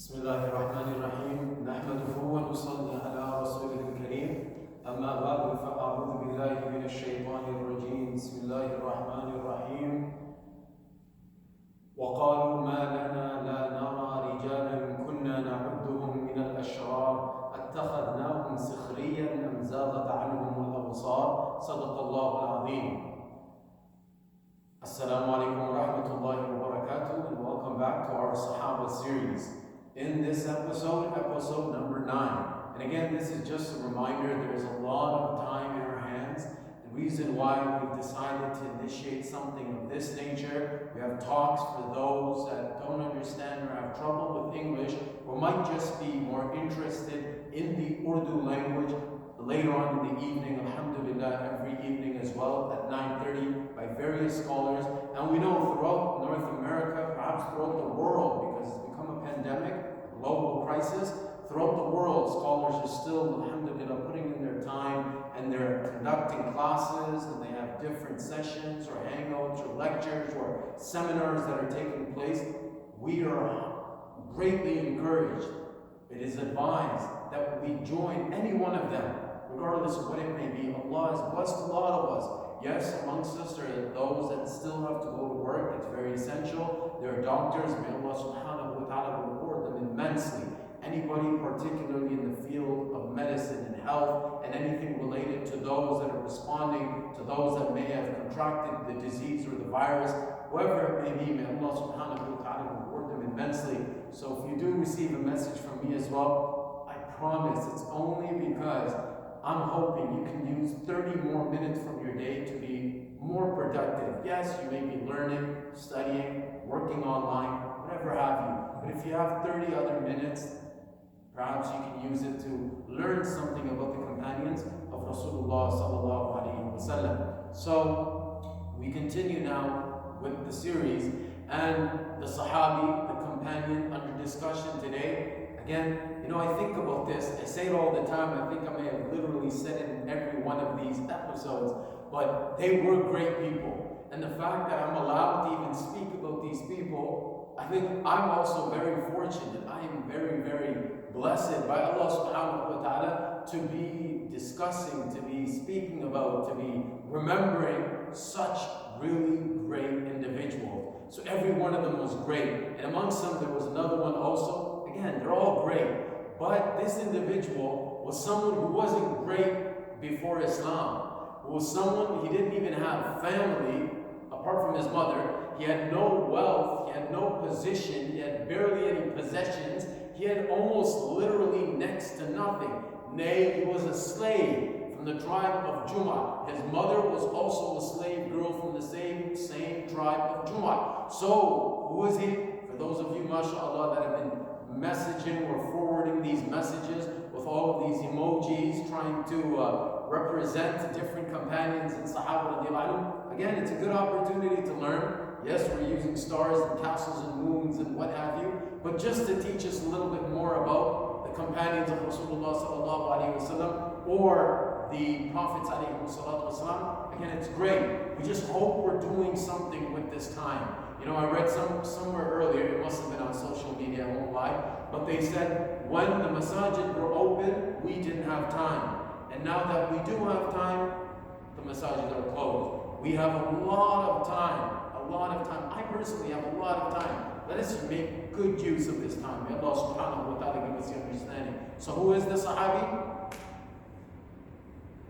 بسم الله الرحمن الرحيم نحمده ونصلي على رسوله الكريم أما بعد فأعوذ بالله من الشيطان الرجيم بسم الله الرحمن الرحيم وقالوا ما لنا لا نرى رجالا كنا نعدهم من الأشرار اتخذناهم سخريا أم زاغت عنهم الأبصار صدق الله العظيم. Assalamu alaikum wa rahmatullahi wa barakatuh, and welcome back to our Sahaba series. In this episode number 9. And again, this is just a reminder, there's a lot of time in our hands. The reason why we've decided to initiate something of this nature, we have talks for those that don't understand or have trouble with English, or might just be more interested in the Urdu language. Later on in the evening, alhamdulillah, every evening as well at 9:30 by various scholars. And we know throughout North America, perhaps throughout the world, because it's become a pandemic, a global crisis, throughout the world, scholars are still, alhamdulillah, putting in their time and they're conducting classes and they have different sessions or hangouts or lectures or seminars that are taking place. We are greatly encouraged. It is advised that we join any one of them, regardless of what it may be. Allah has blessed a lot of us. Yes, amongst us there are those that still have to go to work. It's very essential. There are doctors. May Allah subhanahu wa ta'ala reward them immensely. Anybody particularly in the field of medicine and health and anything related to those that are responding to those that may have contracted the disease or the virus, whoever it may be, may Allah subhanahu wa ta'ala reward them immensely. So if you do receive a message from me as well, I promise it's only because I'm hoping you can use 30 more minutes from your day to be more productive. Yes, you may be learning, studying, working online, whatever have you. But if you have 30 other minutes, perhaps you can use it to learn something about the companions of Rasulullah sallallahu alaihi wasallam. So we continue now with the series, and the Sahabi, the companion under discussion today. Again, I think about this. I say it all the time. I think I may have literally said it in every one of these episodes, but they were great people. And the fact that I'm allowed to even speak about these people, I think I'm also very fortunate. I am very, very blessed by Allah subhanahu wa ta'ala to be discussing, to be speaking about, to be remembering such really great individuals. So every one of them was great. And amongst them, there was another one also. Again, they're all great. But this individual was someone who wasn't great before Islam. Who was someone, he didn't even have family apart from his mother. He had no wealth, he had no position, he had barely any possessions. He had almost literally next to nothing. Nay, he was a slave from the tribe of Juma. His mother was also a slave girl from the same tribe of Juma. So, who is he? For those of you, mashallah, that have been messaging or forwarding these messages with all of these emojis trying to represent different companions and Sahaba radiallahu anhum. Again, it's a good opportunity to learn. Yes, we're using stars and castles and moons and what have you, but just to teach us a little bit more about the companions of Rasulullah sallallahu alaihi wasallam or the Prophets alaihi salatu wasallam. Again, it's great. We just hope we're doing something with this time. I read somewhere earlier, it must have been on social media, I won't lie, but they said when the masajid were open, we didn't have time. And now that we do have time, the masajid are closed. We have a lot of time. I personally have a lot of time. Let us make good use of this time. May Allah subhanahu wa ta'ala give us the understanding. So who is the Sahabi?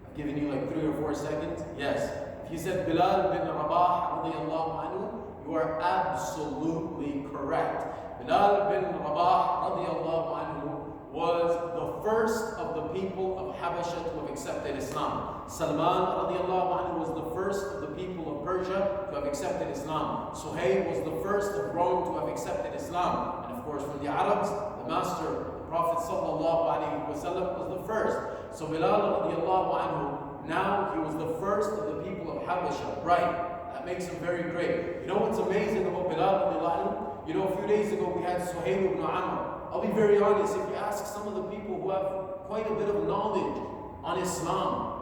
I've given you like 3 or 4 seconds. Yes. If you said Bilaal bin Rabaah radiyallahu anhu, you are absolutely correct. Bilaal bin Rabaah radiyallahu anhu was the first of the people of Habasha to have accepted Islam. Salman radiyallahu anhu was the first of the people of Persia to have accepted Islam. Suhaib was the first of Rome to have accepted Islam. And of course from the Arabs, the master, the Prophet sallallahu alaihi wasallam was the first. So Bilaal radiyallahu anhu, now he was the first of the people of Habasha. Right. That makes him very great. You know what's amazing about Bilaal radiallahu anhu? A few days ago we had Suhaib ibn Amr. I'll be very honest, if you ask some of the people who have quite a bit of knowledge on Islam,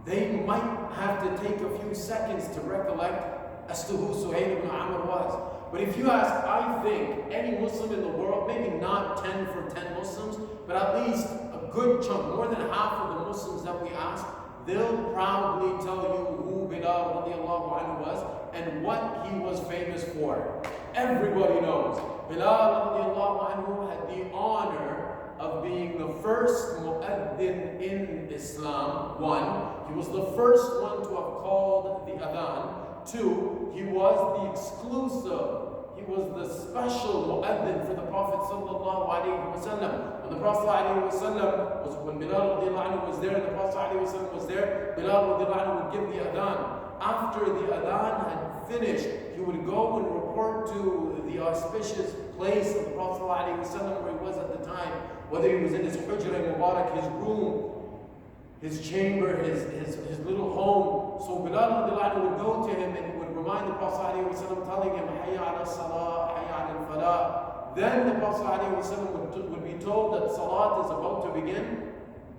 they might have to take a few seconds to recollect as to who Suhaib ibn Amr was. But if you ask, I think, any Muslim in the world, maybe not 10 for 10 Muslims, but at least a good chunk, more than half of the Muslims that we ask, they'll proudly tell you who Bilaal radiallahu anhu was and what he was famous for. Everybody knows. Bilaal radiallahu anhu had the honor of being the first mu'addin in Islam. One, he was the first one to have called the adhan. Two, he was the exclusive, he was the special mu'addin for the Prophet sallallahu alaihi wasallam. When the Prophet alaihi wasallam was, when Bilaal radiallahu anhu was there, and the Prophet alaihi wasallam was there, Bilaal radiallahu anhu would give the adhan. After the adhan had finished, he would go and report to the auspicious place of the Prophet alaihi wasallam where he was at the time, whether he was in his hujra mubarak, his room, his chamber, his little home. So Bilaal would go to him and would remind the Prophet ﷺ, telling him, Hayya ala salah, Hayya ala falah. Then the Prophet ﷺ would be told that salat is about to begin.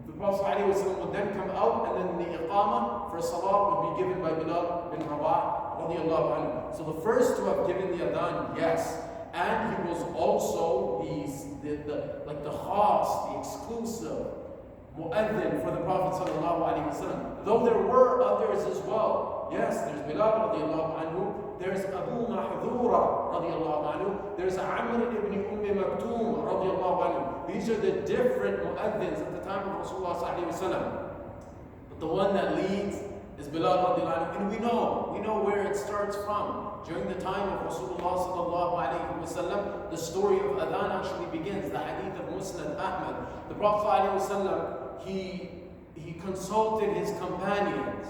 The Prophet ﷺ would then come out, and then the iqamah for salat would be given by Bilaal bin Rabaah radiallahu anhu. So the first to have given the adhan, yes. And he was also the khas, the exclusive mu'addin for the Prophet sallallahu alaihi wasallam. Though there were others as well. Yes, there's Bilaal radiallahu anhu, there's Abu Mahdura radiallahu anhu, there's Amr ibn Maktoum radiallahu anhu. These are the different mu'addins at the time of Rasulullah sallallahu alaihi wasallam. But the one that leads is Bilaal radiallahu anhu. And we know where it starts from. During the time of Rasulullah sallallahu alaihi wasallam, the story of adhan actually begins. The hadith of Musnad Ahmad. The Prophet alaihi wasallam, he consulted his companions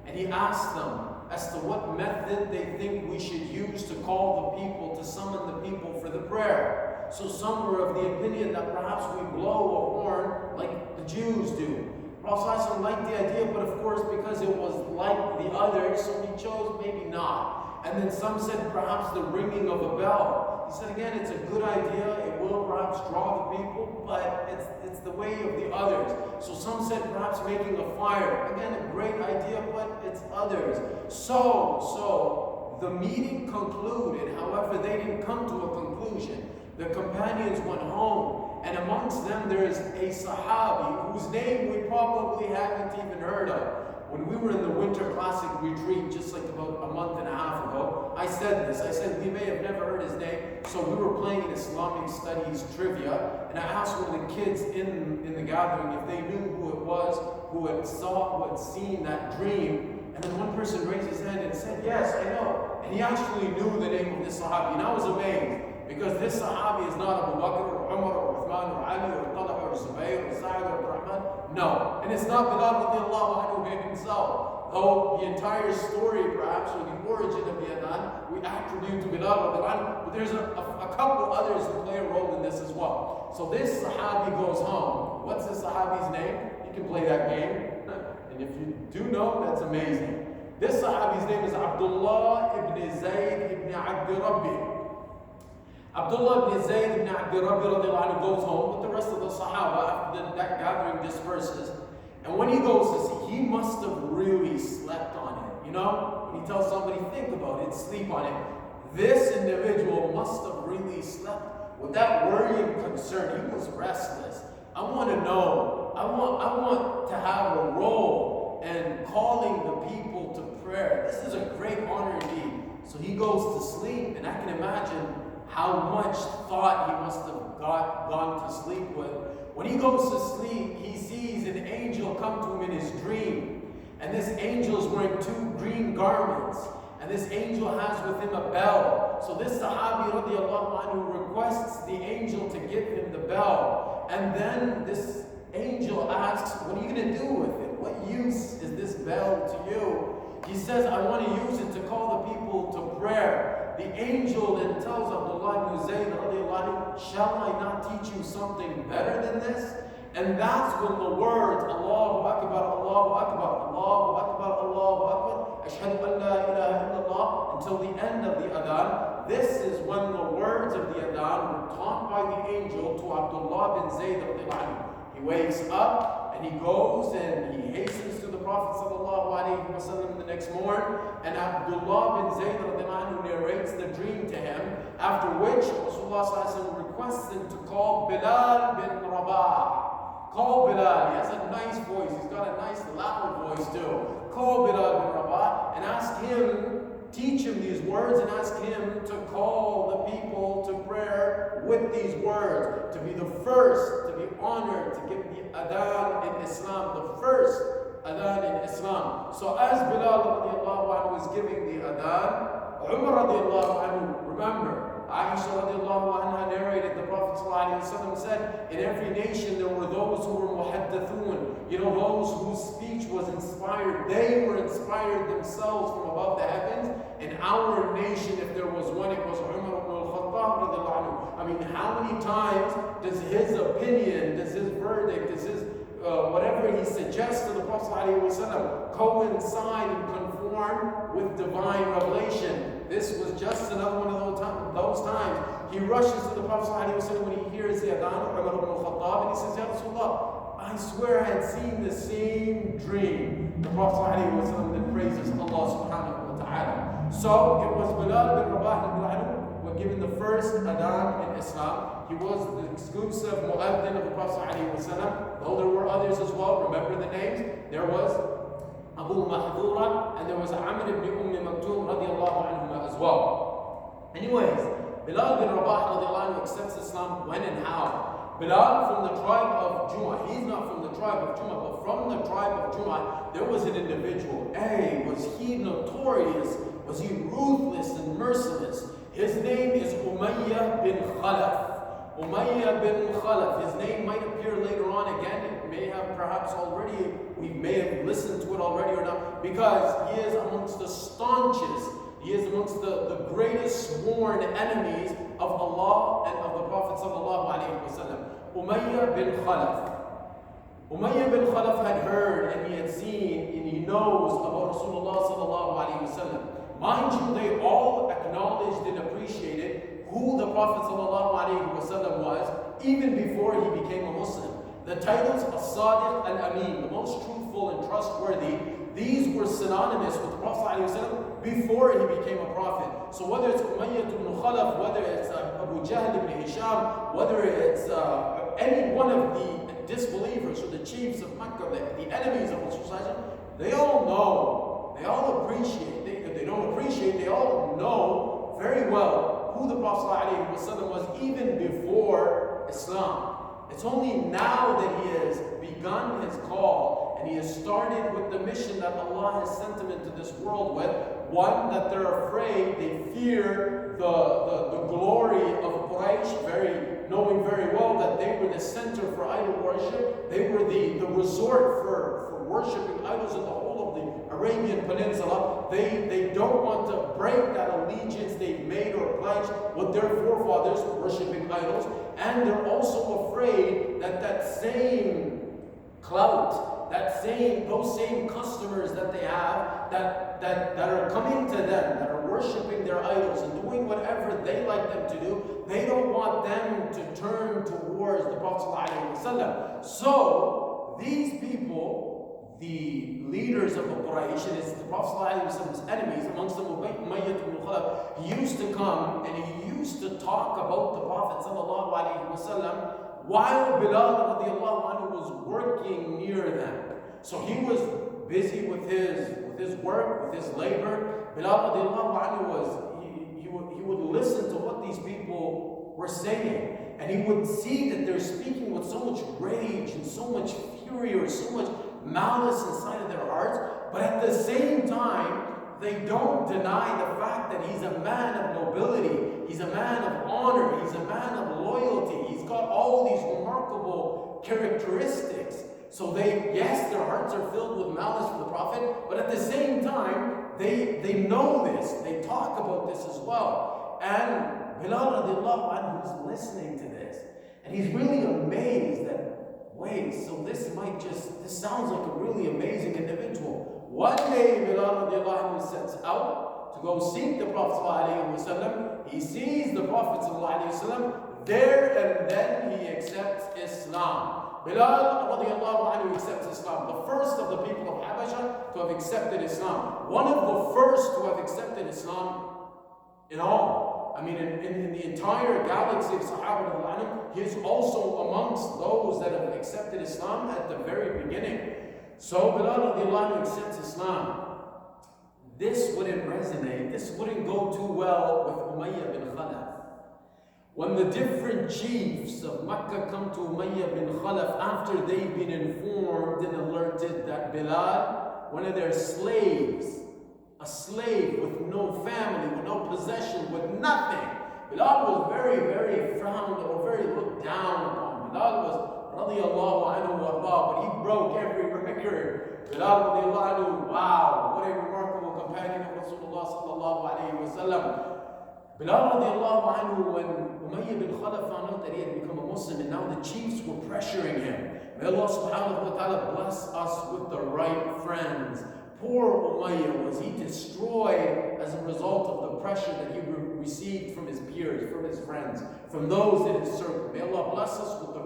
and he asked them as to what method they think we should use to call the people, to summon the people for the prayer. So some were of the opinion that perhaps we blow a horn like the Jews do. Prophet ﷺ liked the idea, but of course because it was like the others, so he chose maybe not. And then some said perhaps the ringing of a bell. He said again, it's a good idea, it will perhaps draw the people, but it's the way of the others. So some said perhaps making a fire. Again, a great idea, but it's others. So the meeting concluded, however, they didn't come to a conclusion. The companions went home, and amongst them there is a Sahabi whose name we probably haven't even heard of. When we were in the Winter Classic retreat just like about a month and a half ago, I said this. I said we may have never heard his name. So we were playing Islamic studies trivia, and I asked one of the kids in the gathering if they knew who it was who had seen that dream. And then one person raised his hand and said, yes, I know. And he actually knew the name of this Sahabi. And I was amazed, because this Sahabi is not Abu Bakr or Umar or Uthman or Ali or Talha or Zubayr or Sa'id or Rahman. No. And it's not Bilaal radiallahu anhu himself. Though the entire story, perhaps, or the origin of the adhan, we attribute to Bilaal radiallahu anhu. But there's a couple others who play a role in this as well. So this Sahabi goes home. What's the Sahabi's name? You can play that game. And if you do know, that's amazing. This Sahabi's name is Abdullah ibn Zayd ibn Abdi Rabbi. Abdullah ibn Zayd ibn Abdi Rabbi radiallahu anhu goes home with the rest of the Sahaba after that gathering disperses. And when he goes to see, he must have really slept on it. You know, when he tells somebody, think about it, sleep on it. This individual must have really slept with that worry and concern. He was restless. I want to know, I want to have a role in calling the people to prayer. This is a great honor indeed. So he goes to sleep, and I can imagine how much thought he must have gone to sleep with. When he goes to sleep, he sees an angel come to him in his dream. And this angel is wearing 2 green garments. And this angel has with him a bell. So this Sahabi radiallahu anhu requests the angel to give him the bell. And then this angel asks, what are you going to do with it? What use is this bell to you? He says, I want to use it to call the people to prayer. The angel then tells Abdullah ibn Zayd radiallahu anhu, shall I not teach you something better than this? And that's when the words, Allāhu Akbar, Allāhu Akbar, Allāhu Akbar, Allāhu Akbar, Ashhadu an la ilaha illallah, until the end of the adhan. This is when the words of the adhan were taught by the angel to Abdullah bin Zayd radiallahu anhu. He wakes up and he goes and he hastens to the Prophet ﷺ the next morning, and Abdullah bin Zayd narrates the dream to him, after which Rasulullah ﷺ requests him to call Bilaal bin Rabaah. Call Bilaal. He has a nice voice. He's got a nice loud voice too. Call Bilaal bin Rabaah and ask him, teach him these words and ask him to call the people to prayer with these words, to be the first, to be honored, to give the adhan in Islam, the first adhan in Islam. So as Bilaal radiallahu anhu is giving the adhan, Umar radiallahu anhu, remember, Aisha radiallahu anha narrated, the Prophet ﷺ said, in every nation there were those who were muhaddathun, those whose speech was inspired. They were inspired themselves from above the heavens. In our nation, if there was one, it was Umar ibn al-Khattab radiallahu anhu. I mean, how many times does his opinion, does his verdict, does his whatever he suggests to the Prophet ﷺ coincide and conform with divine revelation? This was just another one of those times. He rushes to the Prophet ﷺ when he hears the adhan, Umar ibn al-Khattab, and he says, Ya Rasulullah, I swear I had seen the same dream. The Prophet ﷺ then praises Allah subhanahu wa ta'ala. So it was Bilaal bin Rabaah were given the first adhan in Islam. He was the exclusive mu'adhin of the Prophet ﷺ, though there were others as well. Remember the names? There was Abu Mahdura, and there was Amr ibn Maktoum radiallahu anhuma as well. Anyways, Bilaal bin Rabaah radiallahu anhu accepts Islam when and how? Bilaal from the tribe of Jum'ah. He's not from the tribe of Jum'ah, but from the tribe of Jum'ah, there was an individual. Was he notorious? Was he ruthless and merciless? His name is Umayyah bin Khalaf. Umayyah bin Khalaf. His name might appear later on again. It may have perhaps already, we may have listened to it already or not, because he is amongst the staunchest, he is amongst the greatest sworn enemies of Allah and of the Prophet sallallahu alaihi wasallam. Umayyah bin Khalaf. Umayyah bin Khalaf had heard and he had seen and he knows about Rasulullah sallallahu alaihi wasallam. Mind you, they all acknowledged and appreciated who the Prophet ﷺ was, even before he became a Muslim. The titles As-Sadiq Al-Amin, the most truthful and trustworthy, these were synonymous with the Prophet ﷺ before he became a prophet. So whether it's Umayyah ibn Khalaf, whether it's Abu Jahl ibn Hisham, whether it's any one of the disbelievers or the chiefs of Makkah, the enemies of Rasulullah, they all know, they all appreciate, they don't appreciate, they all know very well who the Prophet ﷺ was even before Islam. It's only now that he has begun his call and he has started with the mission that Allah has sent him into this world with. One, that they're afraid, they fear the glory of Quraysh, knowing very well that they were the center for idol worship. They were the resort for worshiping idols in the whole of the Arabian Peninsula. They don't want to break that allegiance they've made or pledged with their forefathers worshiping idols. And they're also afraid that that same clout, those same customers that they have, that are coming to them, that are worshiping their idols and doing whatever they like them to do, they don't want them to turn towards the Prophet ﷺ. So these people, the leaders of the Quraysh, and it's the Prophet ﷺ's enemies, amongst them Umayyah ibn Khalaf, he used to come and he used to talk about the Prophet ﷺ while Bilaal radiallahu anhu was working near them. So he was busy with his work, with his labor. Bilaal radiallahu anhu he would listen to what these people were saying, and he would see that they're speaking with so much rage and so much fury or so much malice inside of their hearts, but at the same time, they don't deny the fact that he's a man of nobility, he's a man of honor, he's a man of loyalty, he's got all these remarkable characteristics. So yes, their hearts are filled with malice for the Prophet, but at the same time, they know this, they talk about this as well. And Bilaal radiallahu anhu is listening to this, and he's really amazed that, wait, so this sounds like a really amazing individual. One day, Bilaal radiallahu anhu sets out to go seek the Prophet ﷺ He sees the Prophet ﷺ there, and then he accepts Islam. Bilaal radiallahu anhu accepts Islam. The first of the people of Habasha to have accepted Islam. One of the first to have accepted Islam in all. I mean, in the entire galaxy of Sahaba radiallahu anhu, he is also amongst those that have accepted Islam at the very beginning. So Bilaal radiallahu anhu accepts Islam. This wouldn't resonate, this wouldn't go too well with Umayyah bin Khalaf. When the different chiefs of Mecca come to Umayyah bin Khalaf after they've been informed and alerted that Bilaal, one of their slaves, a slave with no family, with no possession, with nothing, Bilaal was very, very frowned or very looked down upon. Bilaal was radiyallahu anhu wa Rabaah, but he broke every record. Bilaal radiyallahu anhu, wow, what a remarkable companion of Rasulullah sallallahu alayhi wa sallam. Bilaal radiallahu anhu, when Umayyah bin Khalaf found out that he had become a Muslim and now the chiefs were pressuring him. May Allah subhanahu wa ta'ala bless us with the right friends. Poor Umayyah, was he destroyed as a result of the pressure that he received from his peers, from his friends, from those in his circle. May Allah bless us with the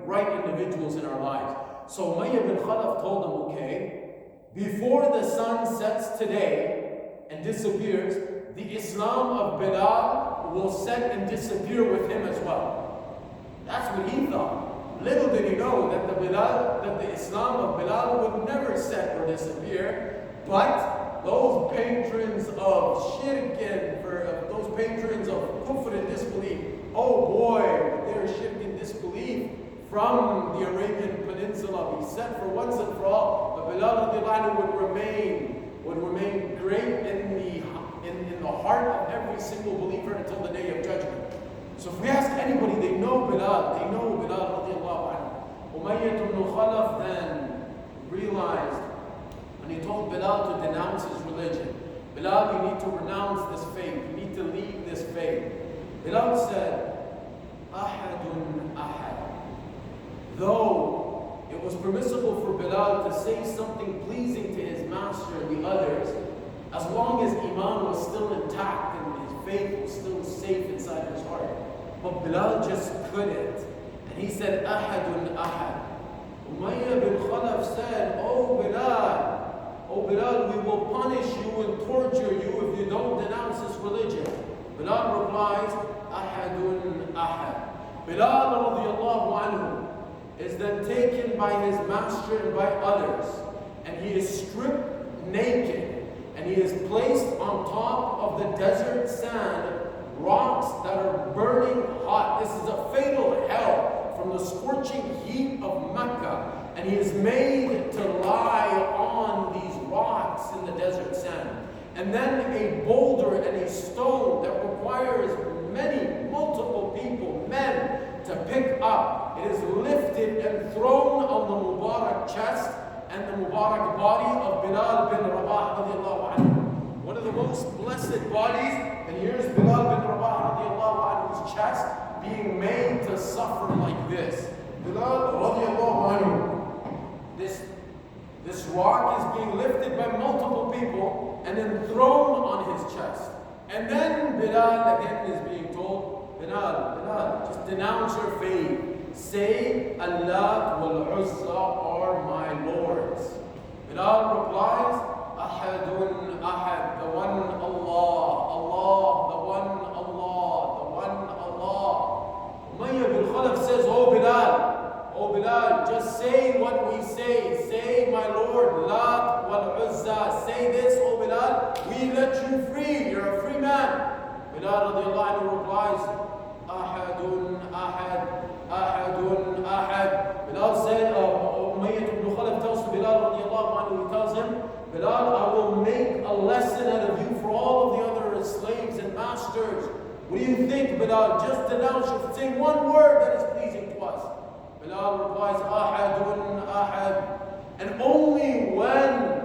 right individuals in our lives. So Umayyah bin Khalaf told them, okay, before the sun sets today and disappears, the Islam of Bilaal will set and disappear with him as well. That's what he thought. Little did he know that the Islam of Bilaal would never set or disappear, but those patrons of shirk and those patrons of kufr and disbelief, oh boy, their shirk and disbelief from the Arabian Peninsula be set for once and for all. But Bilaal would remain great in the heart of every single believer until the day of judgment. So if we ask anybody, they know Bilaal radiallahu anhu. Umayyah ibn Khalaf then realized, when he told Bilaal to denounce his religion, Bilaal, you need to renounce this faith, you need to leave this faith. Bilaal said, Ahadun ahad. Though it was permissible for Bilaal to say something pleasing to his master and the others, as long as Iman was still intact and his faith was still safe inside his heart. But Bilaal just couldn't. And he said, Ahadun ahad. Umayyah bin Khalaf said, Oh Bilaal, we will punish you and torture you if you don't denounce this religion. Bilaal replies, Ahadun ahad. Bilaal radiallahu anhu is then taken by his master and by others, and he is stripped naked. And he is placed on top of the desert sand, rocks that are burning hot. This is a fatal hell from the scorching heat of Mecca. And he is made to lie on these rocks in the desert sand. And then a boulder and a stone that requires multiple people, men, to pick up. It is lifted and thrown on the Mubarak chest and the Mubarak body of Bilaal bin Rabaah radiallahu anhu. One of the most blessed bodies, and here's Bilaal bin Rabaah radiallahu anhu's chest being made to suffer like this. Bilaal radiallahu anhu, this rock is being lifted by multiple people and then thrown on his chest. And then Bilaal again is being told, Bilaal, just denounce your faith. Say, Allah wal Uzza are my lords. Bilaal replies, Ahadun ahad, the one Allah, the one Allah. Umayyah bin Khalaf says, Oh Bilaal, just say what we say. Say, my Lord, Lat wal Uzza. Say this, Oh Bilaal, we let you free. You're a free man. Bilaal radiallahu anhu replies, Ahadun ahad. Ahadun ahad. Bilaal said, Umayyah ibn Khalaf tells to Bilaal radiallahu anhu, he tells him, Bilaal, I will make a lesson out of you for all of the other slaves and masters. What do you think, Bilaal? Just denounce it. Say one word that is pleasing to us. Bilaal replies, Ahadun ahad. And only when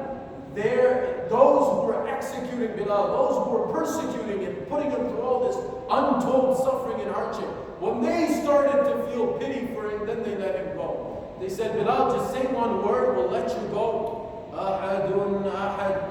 those who were executing Bilaal, those who were persecuting him, putting him through all this untold suffering and hardship, when they started to feel pity for him, then they let him go. They said, Bilaal, just say one word, we'll let you go. Ahadun ahad.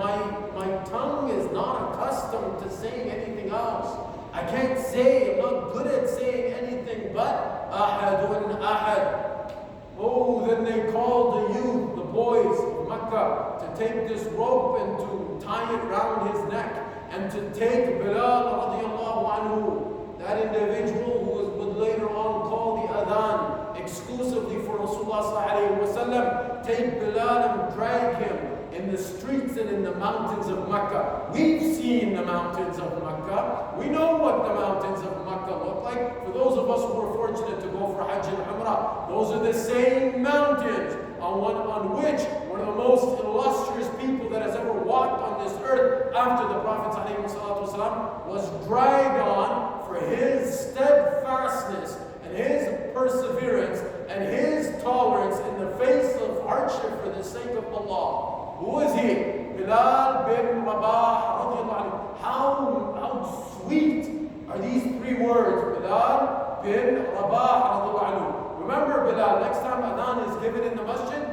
My tongue is not accustomed to saying anything else. I can't say, I'm not good at saying anything but Ahadun Ahad. Oh, then they called the youth, the boys of Mecca, to take this rope and to tie it around his neck and to take Bilaal radiallahu anhu, that individual who would later on call the adhan exclusively for Rasulullah sallallahu alaihi wasallam, take Bilaal and drag him in the streets and in the mountains of Mecca. We've seen the mountains of Mecca. We know what the mountains of Mecca look like. For those of us who are fortunate to go for Hajj and Umrah, those are the same mountains on which one of the most illustrious people that has ever walked on this earth after the Prophet ﷺ was dragged on for his steadfastness and his perseverance and his tolerance in the face of hardship for the sake of Allah. Who is he? Bilaal bin Rabaah radiallahu anhu. How sweet are these three words? Bilaal bin Rabaah radiallahu anhu. Remember Bilaal, next time adhan is given in the masjid,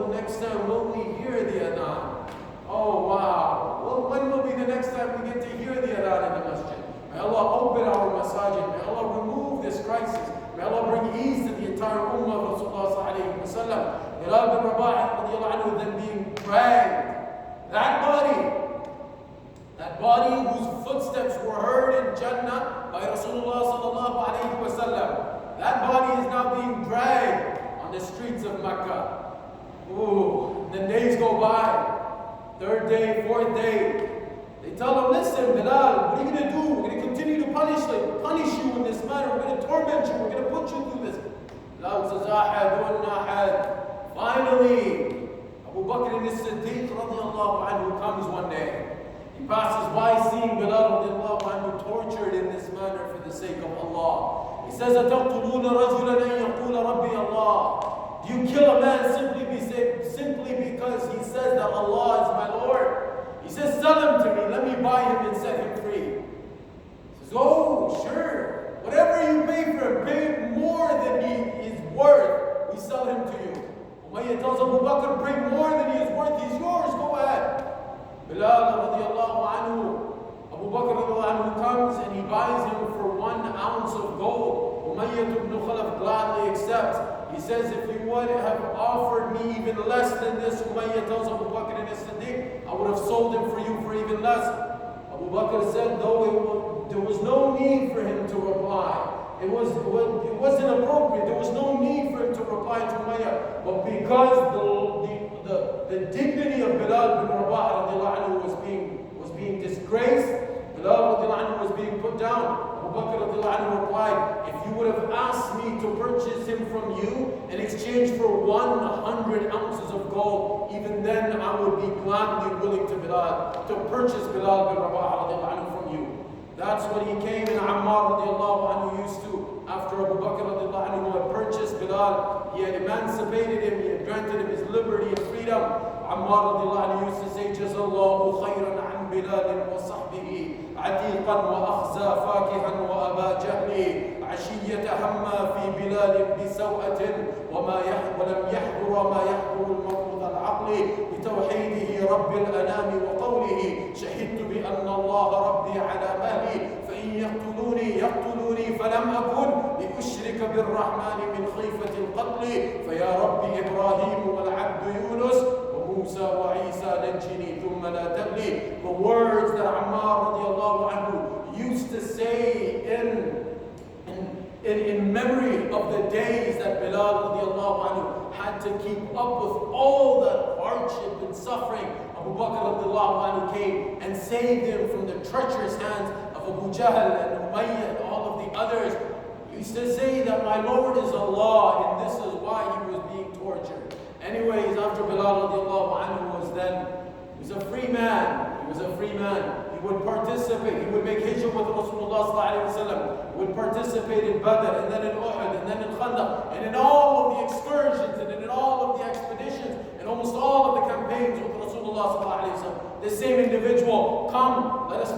next time will we hear the adhan? Oh wow. Well, when will be the next time we get to hear the adhan in the masjid? May Allah open our masajid. May Allah remove this crisis. May Allah bring ease to the entire ummah of Rasulullah sallallahu alaihi wasallam. Bilaal bin Rabaah radiallahu anhu then being dragged. That body whose footsteps were heard in Jannah by Rasulullah sallallahu alaihi wasallam. That body is now being dragged on the streets of Mecca. Ooh, then days go by. Third day, fourth day. They tell him, listen, Bilaal, what are you going to do? We're going to continue to punish you in this manner. We're going to torment you. We're going to put you through this. Bilaal says, Ahadun Ahad. Finally, Abu Bakr and Siddique radiallahu anhu comes one day. He passes by seeing Bilaal radiallahu anhu tortured in this manner for the sake of Allah. He says, أَتَقْتُلُونَ رَجُلًا أَن يَقُولَ رَبِّي اللَّهُ. Do you kill a man simply because he says that Allah is my Lord? He says, sell him to me, let me buy him and set him free. He says, oh, sure. Whatever you pay for him, pay more than he is worth, we sell him to you. Umayyah tells Abu Bakr, pay more than he is worth, he's yours, go ahead. Bilaal radiallahu anhu, Abu Bakr radiallahu anhu comes and he buys him for 1 ounce of gold. Umayyah ibn Khalaf gladly accepts. He says, if you would have offered me even less than this, Umayyah tells Abu Bakr and Siddique, I would have sold him for you for even less. Abu Bakr said, though there was no need for him to reply. It wasn't appropriate. There was no need for him to reply to Umayyah. But because the dignity of Bilaal bin Rabaah radiallahu anhu was being disgraced, Bilaal radiallahu anhu was being put down. Abu Bakr radiallahu anhu replied, if you would have asked me to purchase him from you in exchange for 100 ounces of gold, even then I would be gladly willing to purchase Bilaal bin Rabaah radiallahu anhu from you. That's when he came and Ammar radiallahu anhu used to, after Abu Bakr radiallahu anhu had purchased Bilaal, he had emancipated him, he had granted him his liberty and freedom. Ammar radiallahu anhu used to say, Jazallahu khayran an Bilal wa sahbihi, عتيقا وأخزى فاكها وأبا جهل عشية هما في بلال بسوءة ولم يحضر ما يحضر الموت ذا العقل بتوحيده رب الأنام وقوله شهدت بأن الله ربي على مهلي فإن يقتلوني فلم أكن لأشرك بالرحمن من خيفة القتل فيا رب إبراهيم والعبد يونس وموسى وعيسى نجني ثم لا تبلي. The words that Ammar radiallahu anhu used to say in memory of the days that Bilaal radiallahu anhu had to keep up with all the hardship and suffering. Abu Bakr radiallahu anhu came and saved him from the treacherous hands of Abu Jahl and Umayyah and all of the others. He used to say that my Lord is Allah and this is why he was being tortured. Anyways, after Bilaal radiallahu anhu he was a free man. He would participate. He would make hijrah with Rasulullah sallallahu alaihi wasallam. He would participate in Badr and then in Uhud and then in Khandaq and in all of the excursions and in all of the expeditions and almost all of the campaigns with Rasulullah sallallahu alaihi wasallam. The same individual, come, let us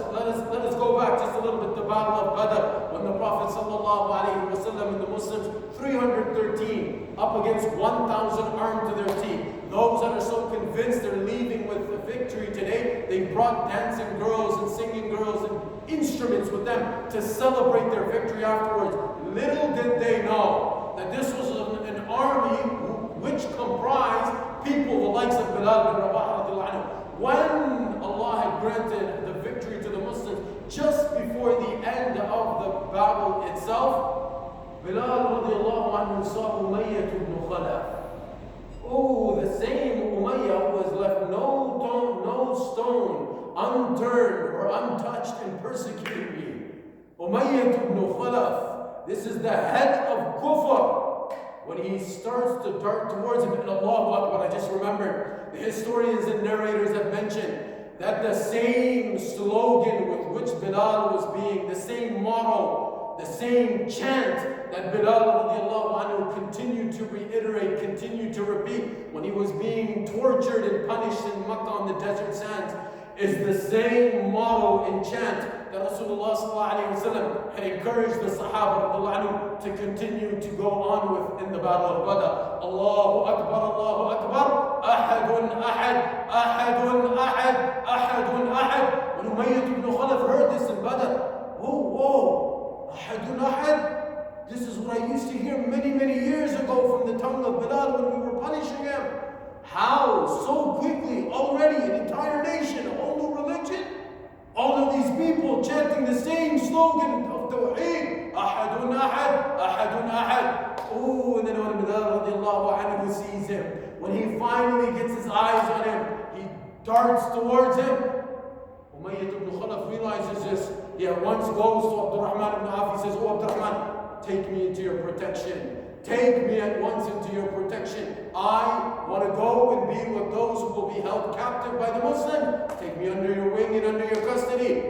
go back just a little bit. The battle of Badr, when the Prophet sallallahu alaihi wasallam and the Muslims, 313 up against 1,000 armed to their teeth. Those that are so convinced they're leaving with the victory today, they brought dancing girls and singing girls and instruments with them to celebrate their victory afterwards. Little did they know that this was an army which comprised people the likes of Bilaal bin Rabaah radiallahu anhu. When Allah had granted the victory to the Muslims, just before the end of the battle itself, Bilaal radiallahu anhu saw Umayyah ibn Khalaf. Oh, the same Umayyah who has left no stone unturned or untouched in persecuting me. Umayyah ibn Khalaf, this is the head of Kufr. When he starts to dart towards him, and Allahu Akbar, I just remembered, the historians and narrators have mentioned that the same slogan with which Bilaal was being, the same motto, the same chant that Bilaal radiallahu anhu continued to reiterate, continued to repeat when he was being tortured and punished in Makkah on the desert sands, is the same motto and chant that Rasulullah sallallahu alayhi wa sallam had encouraged the Sahaba radiallahu anhu to continue to go on with in the Battle of Badr. Allahu Akbar, Allahu Akbar, Ahadun Ahad, Ahadun Ahad, Ahadun Ahad. When Umayyah ibn Khalaf heard this in Badr, whoa, Ahadun Ahad. This is what I used to hear many years ago from the tongue of Bilaal when we were punishing him. How so quickly already an entire nation, a whole new religion? All of these people chanting the same slogan of Tawheed, Ahadun Ahad, Ahadun Ahad. Oh, and then when Bilaal radiallahu anhu sees him, when he finally gets his eyes on him, he darts towards him. Umayyah ibn Khalaf realizes this. He at once goes to Abdurrahman ibn Auf. He says, oh Abdurrahman, take me into your protection. Take me at once into your protection. I want to go and be with those who will be held captive by the Muslims. Take me under your wing and under your custody.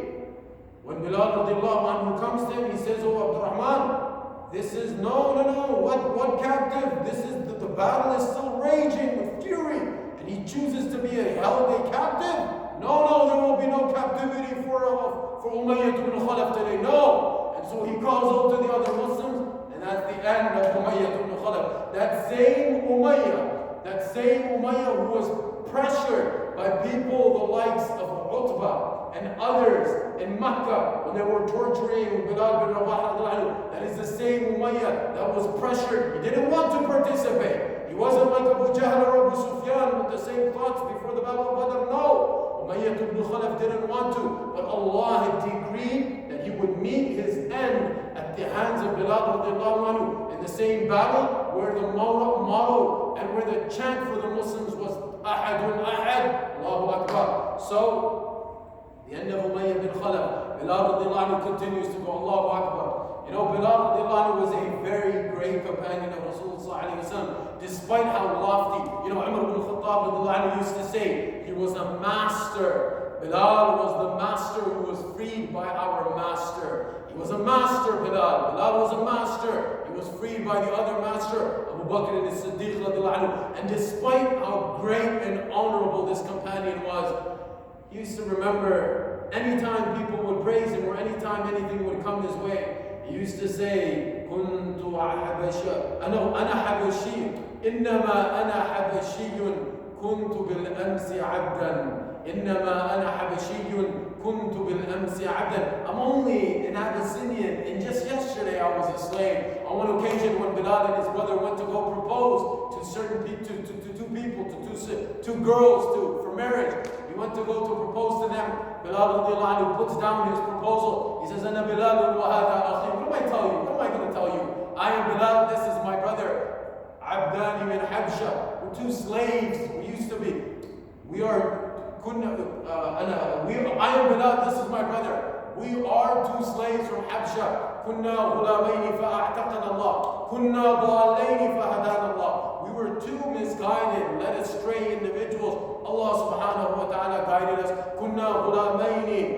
When Bilaal radiallahu anhu comes to him, he says, oh Abdurrahman, this is, no, what captive? This is, the battle is still raging with fury. And he chooses to be held a captive? No, there will be no captivity for Umayyah ibn Khalaf today. No. And so he calls out to the other Muslims. And that's the end of Umayyah ibn Khalaf. That same Umayyah who was pressured by people the likes of Utbah and others in Makkah when they were torturing Bilaal bin Rabaah, that is the same Umayyah that was pressured. He didn't want to participate. He wasn't like Abu Jahl or Abu Sufyan with the same thoughts before the Battle of Badr. No. Umayyah ibn Khalaf didn't want to, but Allah had decreed that he would meet his end at the hands of Bilaal radiallahu anhu in the same battle where the motto and where the chant for the Muslims was Ahadun Ahad, Allahu Akbar. So, the end of Umayyah ibn Khalaf, Bilaal radiallahu anhu continues to go Allahu Akbar. You know, Bilaal radiallahu anhu was a very great companion of Rasulullah sallallahu alayhi wa sallam, despite how lofty. You know, Umar ibn Khattab radiallahu anhu used to say, he was a master. Bilaal was the master who was freed by our master. He was a master, Bilaal. Bilaal was a master. He was freed by the other master, Abu Bakr and Siddique radiallahu anhu. And despite how great and honorable this companion was, he used to remember anytime people would praise him or anytime anything would come his way, he used to say, كنت حبشي أنا حبشي إنما أنا حبشي كنت بالأمس عبدا إنما أنا حبشي كنت بالأمس عبدا. I'm only an Abyssinian, and just yesterday I was a slave. On one occasion when Bilaal and his brother went to go propose to certain people, to two people, to two girls for marriage, he went to go to propose to them. Bilaal radiallahu anhu puts down his proposal. He says, أنا بلال وهذا أخي. What am I telling you? What am I going to tell you? I am Bilaal, this is my brother. Abdani min Habsha. We're two slaves. We used to be. We are. I am Bilaal, this is my brother. We are two slaves from Habsha. كنا غلامين فأعتقنا الله. كنا ضالين فهدانا الله. We were two misguided, led astray individuals. Allah subhanahu wa ta'ala guided us. كنا غلامين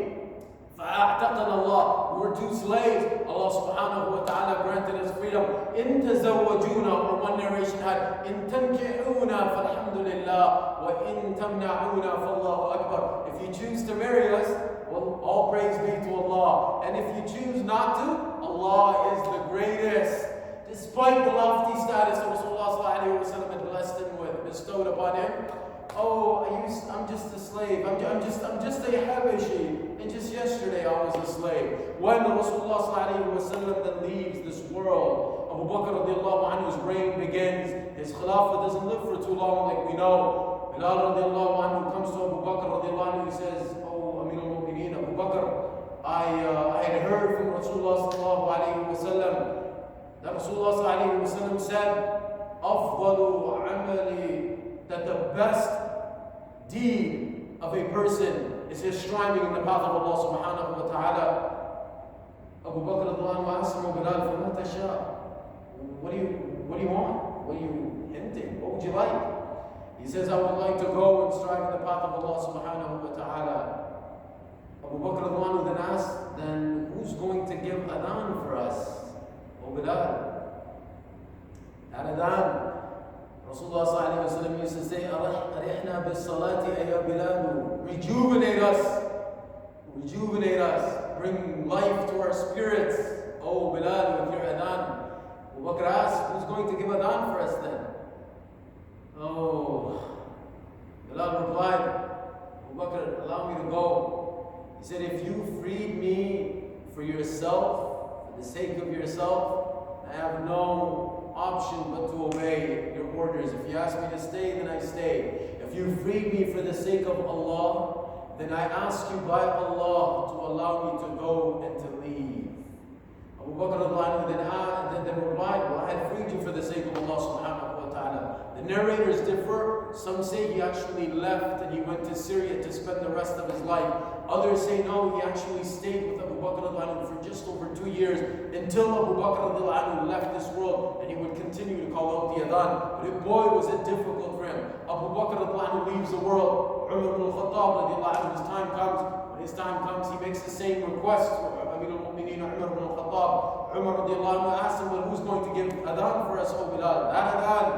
فأعتقنا الله. We were two slaves. Allah subhanahu wa ta'ala granted us freedom. إن تزوجونا, or one narration had, إن تنكحونا فالحمد لله وإن تمنعونا فالله أكبر. If you choose to marry us, well, all praise be to Allah. And if you choose not to, Allah is the greatest. Despite the lofty status that Rasulullah sallallahu alayhi wa sallam had blessed him with, bestowed upon him, oh, I'm just a slave. I'm just a Habashi. And just yesterday I was a slave. When Rasulullah then leaves this world, Abu Bakr radiallahu anhu's reign begins. His khilafah doesn't live for too long, like we know. Bilaal radiallahu anhu comes to Abu Bakr radiallahu anhu. He says, "Oh, Amir al-Mu'mineen, Abu Bakr, I had heard from Rasulullah sallallahu alayhi wa sallam that Rasulullah sallallahu alayhi wa sallam said, أفضل عملي, that the best deed of a person is his striving in the path of Allah subhanahu wa ta'ala." Abu Bakr radiallahu anhu asked him, Bilaal, فَمَا تَشَاءُ? What do you want? What are you hinting? What would you like? He says, I would like to go and strive in the path of Allah subhanahu wa ta'ala. Abu Bakr radiallahu anhu then asked, then who's going to give adhan for us? Oh Bilaal. That adhan, Rasulullah sallallahu alayhi wa sallam used to say, أَرِحْنَا بِالصَّلَاةِ أَيَا بِلَالُ, rejuvenate us, bring life to our spirits, oh Bilaal, with your adhan. Abu Bakr asked, who's going to give adhan for us then? Oh, Bilaal replied, Abu Bakr, allow me to go. He said, if you freed me for yourself, for the sake of yourself, I have no option but to obey your orders. If you ask me to stay, then I stay. If you freed me for the sake of Allah, then I ask you by Allah to allow me to go and to leave. Abu Bakr then replied, well, I had freed you for the sake of Allah subhanahu wa ta'ala. The narrators differ. Some say he actually left and he went to Syria to spend the rest of his life. Others say no, he actually stayed with Abu Bakr for just over 2 years until Abu Bakr left this world, and he would continue to call out the adhan. But boy, was it difficult for him. Abu Bakr leaves the world. Umar ibn al-Khattab, when his time comes, he makes the same request for Amir al-Mu'mineen, Umar ibn al-Khattab. Umar asked him, well, who's going to give adhan for us, oh Bilaal? That adhan.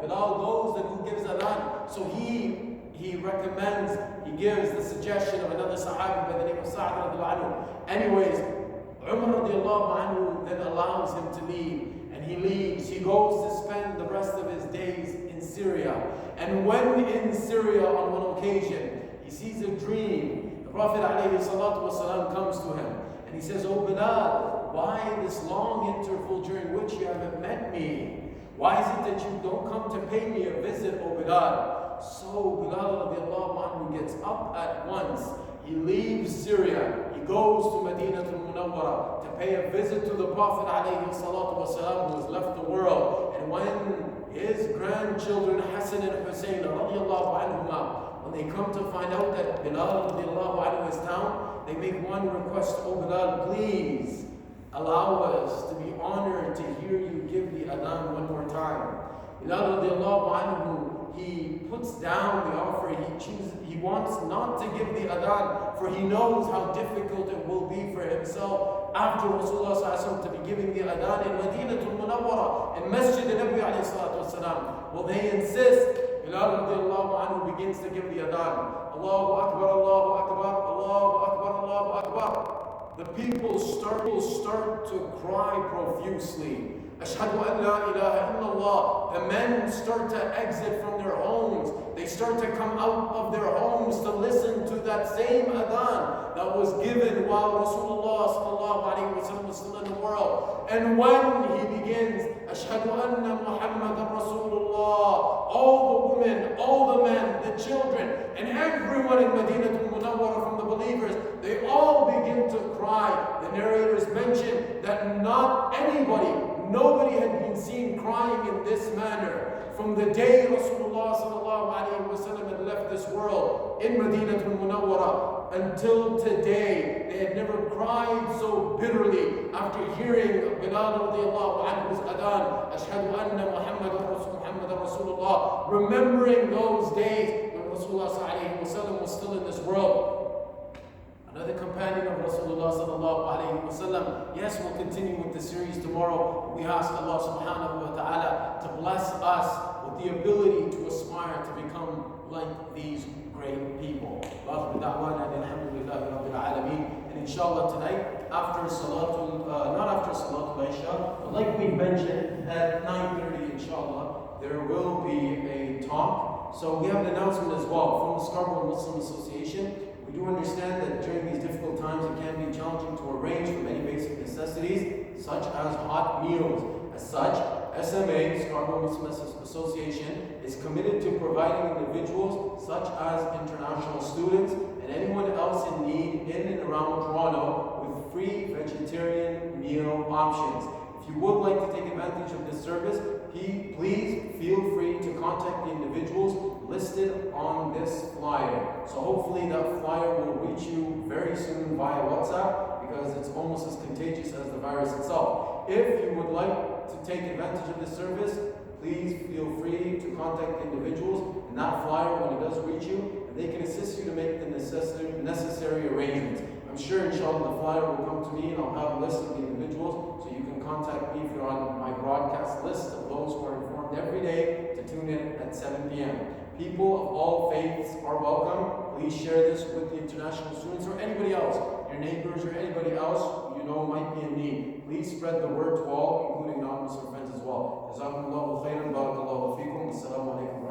Bilaal goes, then who gives adhan? So he recommends, he gives the suggestion of another Sahabi by the name of Sa'd radiallahu anhu. Anyways, Umar radiallahu anhu then allows him to leave, and he leaves. He goes to spend the rest of his days in Syria. And when in Syria on one occasion, he sees a dream. The Prophet ﷺ comes to him, and he says, oh Bilaal, why this long interval during which you haven't met me? Why is it that you don't come to pay me a visit, O Bilaal? So Bilaal radiallahu anhu gets up at once. He leaves Syria. He goes to Madinatul Munawwara to pay a visit to the Prophet alayhi salatu wasalam, who has left the world. And when his grandchildren Hassan and Hussein radiallahu anhuma, when they come to find out that Bilaal radiallahu anhu is down, they make one request, O Bilaal, please allow us to be honored to hear you give the adhan one more time. Bilaal radiallahu anhu, he puts down the offer. He wants not to give the adhan, for he knows how difficult it will be for himself after Rasulullah sallallahu alaihi wasallam to be giving the adhan in Madinatul Munawwara, in Masjid al-Nabi alayhi salatu wasalam. Well, they insist. Bilaal radiallahu anhu begins to give the adhan. Allahu Akbar, Allahu Akbar, Allahu Akbar, Allahu Akbar. The people start to cry profusely. Ashhadu an la ilaha illallah. The men start to exit from their homes. They start to come out of their homes to listen to that same adhan that was given while Rasulullah sallallahu alaihi wasallam was still in the world. And when he begins, Ashhadu anna Muhammadan Rasulullah, all the women, all the men, the children, and everyone in Madinatul Munawwara from the believers, they all begin to cry. The narrators mention that nobody had been seen crying in this manner from the day Rasulullah sallallahu alaihi wasallam had left this world in Madinatul Munawwara until today. They had never cried so bitterly after hearing Bilaal radiallahu anhu's adhan, Ashhadu anna Muhammadan Rasulullah, remembering those days when Rasulullah sallallahu alaihi wasallam was still in this world. Another companion of Rasulullah sallallahu alayhi wa sallam. Yes, we'll continue with the series tomorrow. We ask Allah subhanahu wa ta'ala to bless us with the ability to aspire to become like these great people. And inshallah tonight, after Salatul, not after Salatul Isha, but like we mentioned, at 9:30 inshallah, there will be a talk. So we have an announcement as well from the Scarborough Muslim Association. We We do understand that during these difficult times it can be challenging to arrange for many basic necessities such as hot meals. As such, SMA, Scarborough Muslim Association, is committed to providing individuals such as international students and anyone else in need in and around Toronto with free vegetarian meal options. If you would like to take advantage of this service, please feel free to contact the individuals listed on this flyer. So hopefully that flyer will reach you very soon via WhatsApp, because it's almost as contagious as the virus itself. If you would like to take advantage of this service, please feel free to contact the individuals in that flyer when it does reach you, and they can assist you to make the necessary arrangements. I'm sure, inshallah, the flyer will come to me and I'll have a list of the individuals, so you can contact me if you're on my broadcast list of those who are informed every day to tune in at 7 p.m. People of all faiths are welcome. Please share this with the international students or anybody else, your neighbors or anybody else you know might be in need. Please spread the word to all, including non-Muslim friends as well. Jazakumullahu khairan, barakallahu feekum, assalamu alaikum.